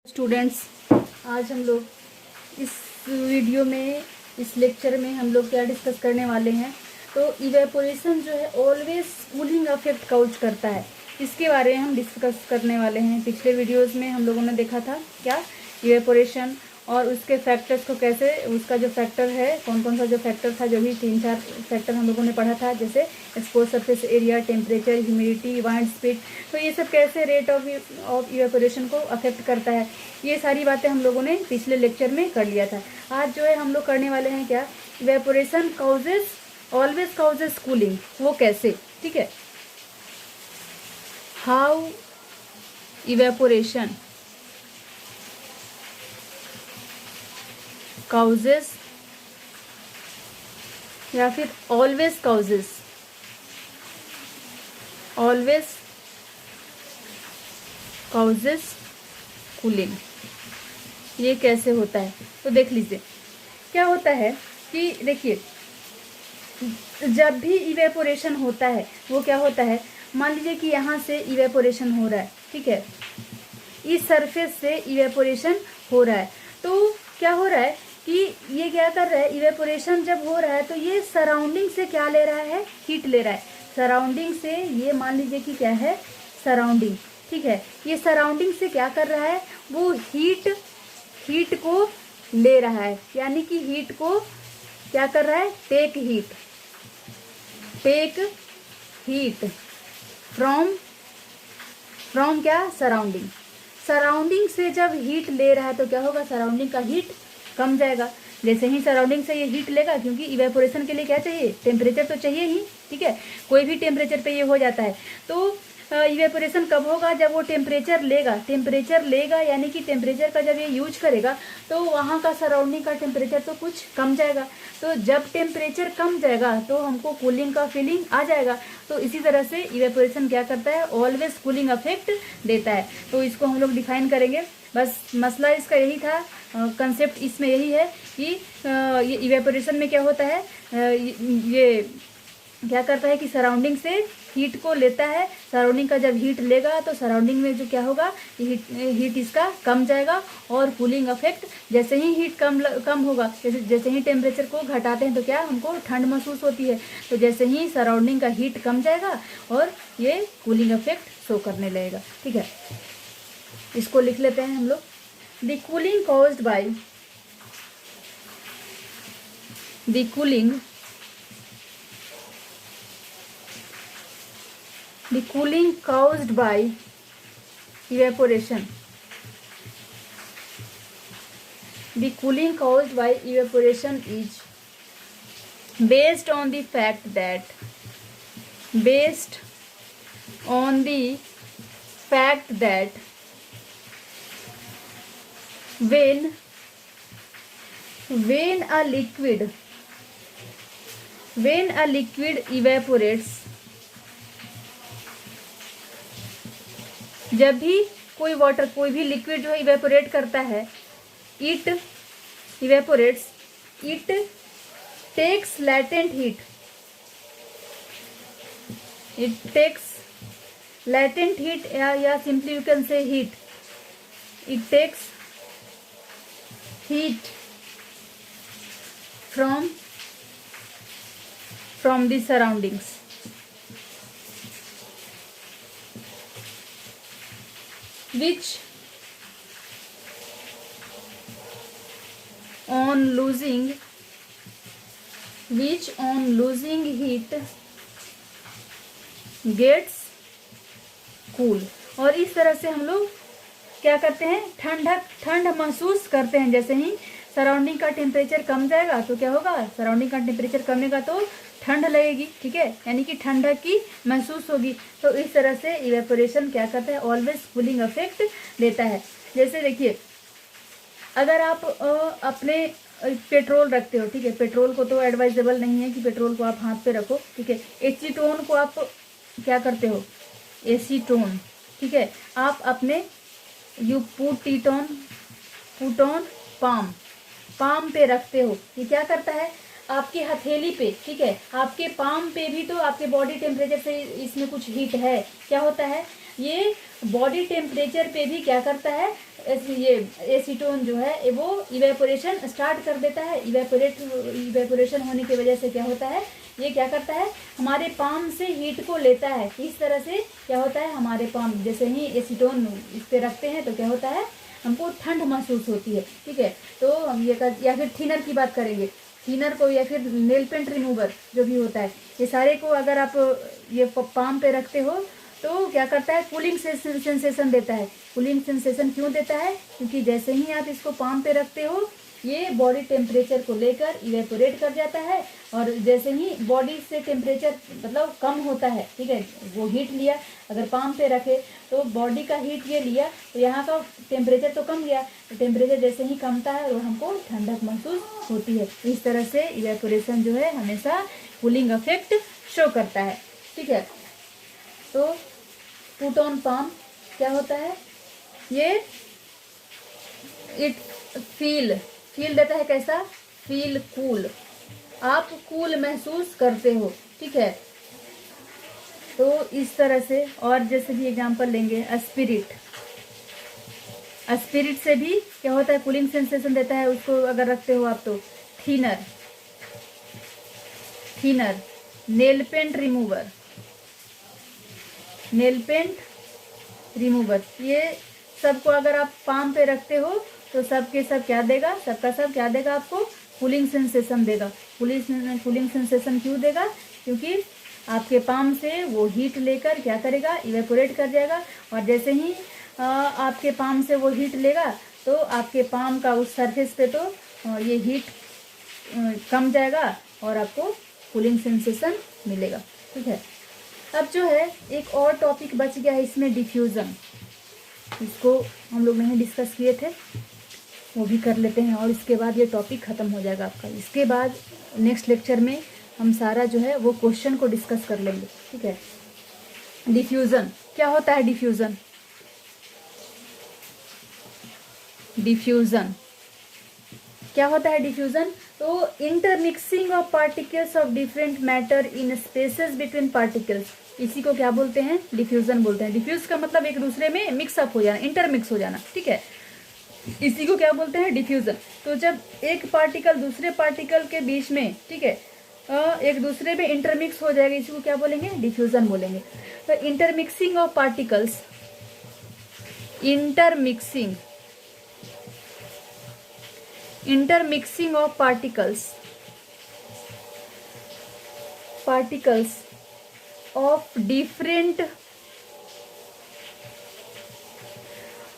Students, आज हम लोग इस वीडियो में, इस लेक्चर में हम लोग क्या डिस्कस करने वाले हैं। तो इवेपोरेशन जो है ऑलवेज कूलिंग इफेक्ट काउज करता है, इसके बारे में हम डिस्कस करने वाले हैं। पिछले वीडियोस में हम लोगों ने देखा था क्या इवेपोरेशन और उसके फैक्टर्स को कैसे, उसका जो फैक्टर है कौन कौन सा जो फैक्टर था, जो भी 3-4 फैक्टर हम लोगों ने पढ़ा था, जैसे expose surface area, temperature, humidity, wind speed. तो ये सब कैसे रेट ऑफ इवेपोरेशन को अफेक्ट करता है, ये सारी बातें हम लोगों ने पिछले लेक्चर में कर लिया था। आज जो है हम लोग करने वाले हैं क्या, इवेपोरेशन ऑलवेज काउजेस कूलिंग। वो कैसे, ठीक है। हाउ इवेपोरेशन काउजेस या फिर ऑलवेज काउजेस कूलिंग, ये कैसे होता है। तो देख लीजिए क्या होता है कि देखिए, जब भी इवेपोरेशन होता है वो क्या होता है, मान लीजिए कि यहाँ से इवेपोरेशन हो रहा है, ठीक है, इस सरफेस से इवेपोरेशन हो रहा है। तो क्या हो रहा है कि ये क्या कर रहा है, इवेपोरेशन जब हो रहा है तो ये सराउंडिंग से क्या ले रहा है, हीट ले रहा है। सराउंडिंग से, ये मान लीजिए कि क्या है, सराउंडिंग, ठीक है, ये सराउंडिंग से क्या कर रहा है, वो हीट को ले रहा है, यानी कि हीट को क्या कर रहा है, टेक हीट फ्रॉम क्या, सराउंडिंग से जब हीट ले रहा है तो क्या होगा, सराउंडिंग का हीट कम जाएगा। जैसे ही सराउंडिंग से ये हीट लेगा, क्योंकि इवेपोरेशन के लिए क्या चाहिए, टेम्परेचर तो चाहिए ही, ठीक है, कोई भी टेम्परेचर पे ये हो जाता है। तो इवेपोरेशन कब होगा, जब वो टेम्परेचर लेगा, यानी कि टेम्परेचर का जब ये यूज करेगा तो वहाँ का सराउंडिंग का टेम्परेचर तो कुछ कम जाएगा। तो जब टेम्परेचर कम जाएगा तो हमको कूलिंग का फीलिंग आ जाएगा। तो इसी तरह से इवेपोरेशन क्या करता है, ऑलवेज कूलिंग इफेक्ट देता है। तो इसको हम लोग डिफाइन करेंगे। बस मसला इसका यही था, कंसेप्ट इसमें यही है कि ये इवेपोरेशन में क्या होता है, ये क्या करता है कि सराउंडिंग से हीट को लेता है। सराउंडिंग का जब हीट लेगा तो सराउंडिंग में जो क्या होगा, हीट इसका कम जाएगा और कूलिंग इफेक्ट, जैसे ही हीट कम होगा, जैसे ही टेम्परेचर को घटाते हैं तो क्या हमको ठंड महसूस होती है। तो जैसे ही सराउंडिंग का हीट कम जाएगा और ये कूलिंग इफेक्ट शो करने लगेगा, ठीक है। इसको लिख लेते हैं हम लोग। The cooling caused by evaporation. The cooling caused by evaporation is based on the fact that when a liquid evaporates, जब भी कोई भी लिक्विड जो इवेपोरेट करता है, इट takes latent heat, या simply you can say heat. It takes heat from the surroundings, which on losing heat gets cool. और इस तरह से हम लोग क्या करते हैं, ठंड महसूस करते हैं। जैसे ही सराउंडिंग का टेम्परेचर कम जाएगा तो क्या होगा, सराउंडिंग का टेम्परेचर कमेगा तो ठंड लगेगी, ठीक है, यानी कि ठंडक की महसूस होगी। तो इस तरह से इवेपोरेशन क्या करता है, ऑलवेज कूलिंग इफेक्ट देता है। जैसे देखिए, अगर आप अपने पेट्रोल रखते हो, ठीक है, पेट्रोल को तो एडवाइजेबल नहीं है कि पेट्रोल को आप हाथ पे रखो, ठीक है। एसीटोन को आप क्या करते हो, एसीटोन, ठीक है, आप अपने यू पुट ऑन पाम पे रखते हो। ये क्या करता है, आपकी हथेली पे, ठीक है, आपके पाम पे भी तो आपके बॉडी टेम्परेचर से इसमें कुछ हीट है। क्या होता है, ये बॉडी टेम्परेचर पे भी क्या करता है, ये एसीटोन जो है वो इवेपोरेशन स्टार्ट कर देता है। इवेपोरेशन होने की वजह से क्या होता है, ये क्या करता है, हमारे पाम से हीट को लेता है। इस तरह से क्या होता है, हमारे पाम जैसे ही एसीटोन इस पे रखते हैं तो क्या होता है, हमको ठंड महसूस होती है। ठीक है, तो हम ये या फिर थिनर की बात करेंगे, थिनर को या फिर नेल पेंट रिमूवर जो भी होता है, ये सारे को अगर आप ये पाम पे रखते हो तो क्या करता है, कूलिंग सेंसेशन देता है। कूलिंग सेंसेशन क्यों देता है, क्योंकि जैसे ही आप इसको पाम पे रखते हो ये बॉडी टेम्परेचर को लेकर इवेपोरेट कर जाता है, और जैसे ही बॉडी से टेम्परेचर मतलब कम होता है, ठीक है, वो हीट लिया, अगर पाम पे रखे तो बॉडी का हीट ये लिया तो यहाँ का टेम्परेचर तो कम गया, तो टेम्परेचर जैसे ही कमता है वो हमको ठंडक महसूस होती है। इस तरह से इवेपोरेशन जो है हमेशा कूलिंग इफेक्ट शो करता है। ठीक है, तो पुट ऑन पाम क्या होता है, ये इट फील देता है, कैसा, फील कूल, आप कूल महसूस करते हो। ठीक है, तो इस तरह से, और जैसे भी एग्जांपल लेंगे, स्पिरिट से भी क्या होता है, कूलिंग सेंसेशन देता है, उसको अगर रखते हो आप तो। थिनर नेल पेंट रिमूवर, ये सबको अगर आप पाम पे रखते हो तो सबके सब क्या देगा, सबका सब क्या देगा, आपको कूलिंग सेंसेशन देगा। कूलिंग सेंसेशन क्यों देगा, क्योंकि आपके पाम से वो हीट लेकर क्या करेगा, इवेपोरेट कर जाएगा, और जैसे ही आपके पाम से वो हीट लेगा तो आपके पाम का उस सरफेस पे तो ये हीट कम जाएगा और आपको कूलिंग सेंसेशन मिलेगा। ठीक है, अब जो है एक और टॉपिक बच गया है इसमें, डिफ्यूज़न। इसको हम लोग नहीं डिस्कस किए थे, वो भी कर लेते हैं, और इसके बाद ये टॉपिक ख़त्म हो जाएगा आपका। इसके बाद नेक्स्ट लेक्चर में हम सारा जो है वो क्वेश्चन को डिस्कस कर लेंगे। ठीक है, डिफ्यूज़न क्या होता है, डिफ्यूज़न क्या होता है, डिफ्यूज़न तो intermixing of particles of different matter in spaces between particles, इसी को क्या बोलते हैं, डिफ्यूज़न बोलते हैं। डिफ्यूज का मतलब एक दूसरे में मिक्सअप हो जाना, इंटरमिक्स हो जाना। ठीक है, इसी को क्या बोलते हैं, डिफ्यूज़न। तो जब एक पार्टिकल दूसरे पार्टिकल के बीच में, ठीक है, एक दूसरे में इंटरमिक्स हो जाएगा, इसी को क्या बोलेंगे, डिफ्यूज़न बोलेंगे। तो intermixing of particles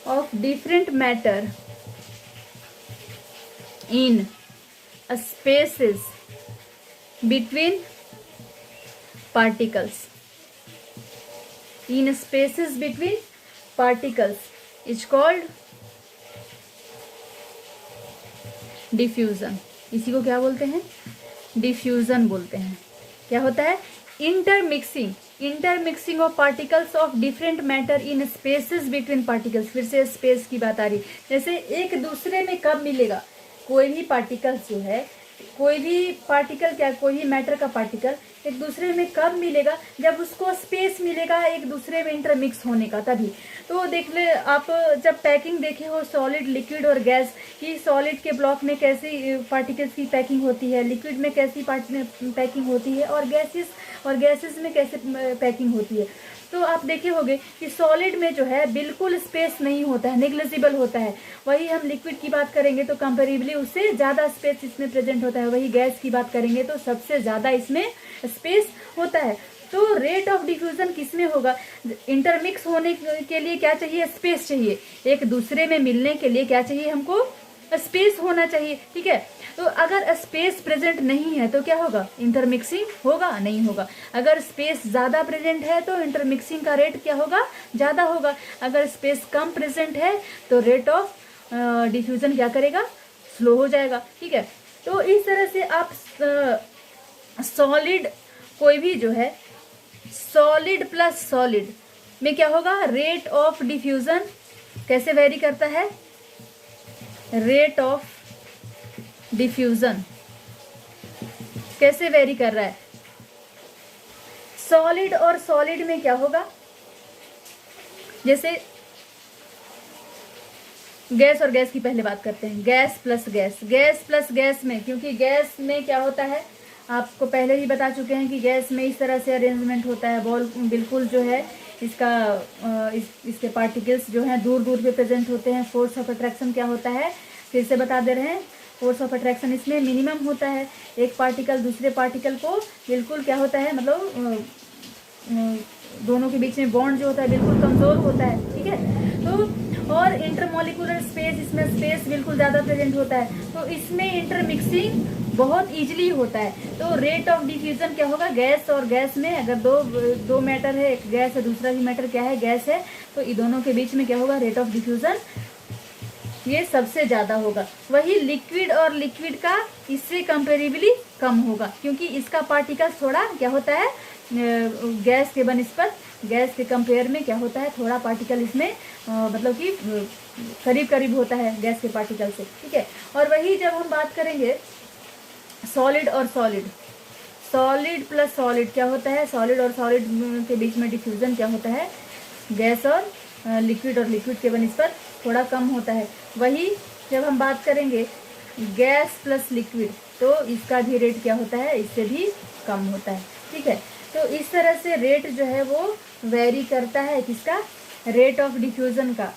of different matter in spaces between particles is called diffusion. इसी को क्या बोलते हैं, डिफ्यूज़न बोलते हैं। क्या होता है, intermixing of particles of different matter in spaces between particles. फिर से स्पेस की बात आ रही, जैसे एक दूसरे में कब मिलेगा, कोई भी पार्टिकल्स जो है, कोई भी मैटर का पार्टिकल एक दूसरे में कब मिलेगा, जब उसको स्पेस मिलेगा एक दूसरे में इंटरमिक्स होने का, तभी। तो देख ले आप, जब पैकिंग देखे हो सॉलिड, लिक्विड और गैस की, सॉलिड के ब्लॉक में कैसी पार्टिकल्स की पैकिंग होती है, लिक्विड में कैसी पैकिंग होती है, और गैसेस में कैसे पैकिंग होती है। तो आप देखे होंगे कि सॉलिड में जो है बिल्कुल स्पेस नहीं होता है, नेग्लिजिबल होता है। वही हम लिक्विड की बात करेंगे तो कंपेरेबली उससे ज़्यादा स्पेस इसमें प्रेजेंट होता है। वही गैस की बात करेंगे तो सबसे ज़्यादा इसमें स्पेस होता है। तो रेट ऑफ डिफ्यूजन किसमें होगा, इंटरमिक्स होने के लिए क्या चाहिए, स्पेस चाहिए। एक दूसरे में मिलने के लिए क्या चाहिए, हमको स्पेस होना चाहिए। ठीक है, तो अगर स्पेस प्रेजेंट नहीं है तो क्या होगा, इंटरमिक्सिंग होगा, नहीं होगा। अगर स्पेस ज़्यादा प्रेजेंट है तो इंटरमिक्सिंग का रेट क्या होगा, ज़्यादा होगा। अगर स्पेस कम प्रेजेंट है तो रेट ऑफ डिफ्यूजन क्या करेगा, स्लो हो जाएगा। ठीक है, तो इस तरह से आप सॉलिड, कोई भी जो है सॉलिड प्लस सॉलिड में क्या होगा, रेट ऑफ डिफ्यूजन कैसे वेरी करता है, रेट ऑफ डिफ्यूजन कैसे वेरी कर रहा है। सॉलिड और सॉलिड में क्या होगा, जैसे गैस और गैस की पहले बात करते हैं। Gas plus gas, gas plus gas में, क्योंकि गैस में क्या होता है आपको पहले ही बता चुके हैं कि गैस में इस तरह से अरेंजमेंट होता है, बॉल बिल्कुल जो है इसका इसके पार्टिकल्स जो हैं दूर दूर पे प्रेजेंट होते हैं। फोर्स ऑफ अट्रैक्शन क्या होता है, फिर से बता दे रहे हैं। फोर्स ऑफ अट्रैक्शन इसमें मिनिमम होता है। एक पार्टिकल दूसरे पार्टिकल को बिल्कुल क्या होता है, मतलब दोनों के बीच में बॉन्ड जो होता है बिल्कुल कमज़ोर होता है, ठीक है। तो और इंटरमोलिकुलर स्पेस, इसमें स्पेस बिल्कुल ज़्यादा प्रेजेंट होता है, तो इसमें इंटरमिक्सिंग बहुत इजीली होता है। तो रेट ऑफ डिफ्यूजन क्या होगा, गैस और गैस में अगर दो मैटर है, एक गैस है दूसरा भी मैटर क्या है, गैस है, तो इन दोनों के बीच में क्या होगा, रेट ऑफ डिफ्यूजन ये सबसे ज़्यादा होगा। वही लिक्विड और लिक्विड का इससे कंपेरेबली कम होगा, क्योंकि इसका पार्टिकल थोड़ा क्या होता है, गैस के बनस्पत गैस के कंपेयर में क्या होता है, थोड़ा पार्टिकल इसमें मतलब कि करीब करीब होता है गैस के पार्टिकल से, ठीक है। और वही जब हम बात करेंगे सॉलिड और सॉलिड, सॉलिड प्लस सॉलिड क्या होता है, सॉलिड और सॉलिड के बीच में डिफ्यूजन क्या होता है, गैस और लिक्विड और लिक्विड के बनस्पत थोड़ा कम होता है। वही जब हम बात करेंगे गैस प्लस लिक्विड, तो इसका भी रेट क्या होता है, इससे भी कम होता है, ठीक है। तो इस तरह से रेट जो है वो वेरी करता है, किसका, रेट ऑफ डिफ्यूज़न का,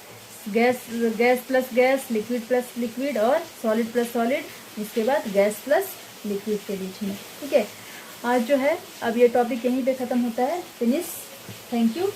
gas plus gas, liquid plus liquid और सॉलिड प्लस सॉलिड, उसके बाद गैस प्लस लिक्विड के बीच में, ठीक है। आज जो है अब ये टॉपिक यहीं पे ख़त्म होता है, फिनिश। Thank you.